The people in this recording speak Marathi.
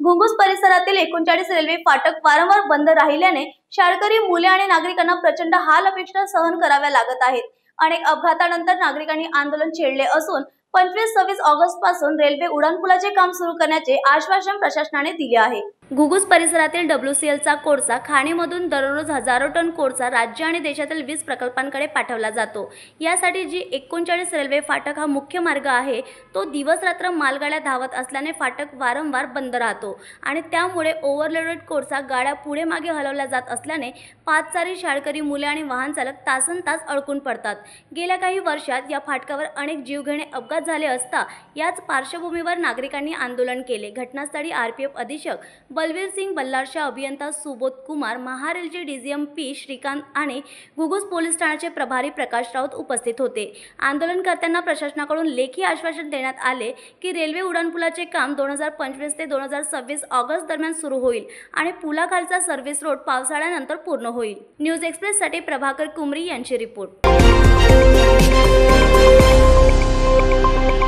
घुंगूस परिसरातील 39 रेल्वे फाटक वारंवार बंद राहिल्याने शाळकरी मुले आणि नागरिकांना प्रचंड हाल अपेष्टा सहन कराव्या लागत आहेत। अनेक अपघातानंतर नागरिकांनी आंदोलन छेडले असून 25-26 ऑगस्ट पासून रेल्वे उड्डाणपुलाचे काम सुरू करण्याचे आश्वासन प्रशासनाने दिले आहे। घुंगूस परिसरातील WCLचा कोळसा खाणीमधून दररोज हजारो टन कोळसा राज्य आणि देशातील 20 प्रकल्पांकडे पाठवला जातो। यासाठी जी 39 रेल्वे फाटक हा मुख्य मार्ग आहे तो दिवस रात्र मालगाड्या धावत असल्याने फाटक वारंवार बंद राहतो आणि त्यामुळे ओव्हरलोडेड कोळसा गाड्या पुढे मागे हलवल्या जात असल्याने पादचारी, शाळकरी मुले आणि वाहन चालक तासनतास अडकून पडतात। गेल्या काही वर्षात या फाटकावर अनेक जीवघेणे अपघात झाले असता याच पार्श्वभूमीवर नागरिकांनी आंदोलन केले। घटनास्थळी RPF अधीक्षक बलवीर सिंग, बल्लारशाह अभियंता सुबोध कुमार, महारेलचे DGM P श्रीकांत आणि घुंगूस पोलीस ठाण्याचे प्रभारी प्रकाश राऊत उपस्थित होते। आंदोलनकर्त्यांना प्रशासनाकडून लेखी आश्वासन देण्यात आले की रेल्वे उड्डाणपुलाचे काम 2025 ते 2026 ऑगस्ट दरम्यान सुरू होईल आणि पुलाखालचा सर्व्हिस रोड पावसाळ्यानंतर पूर्ण होईल। न्यूज एक्सप्रेससाठी प्रभाकर कुमरी यांची रिपोर्ट।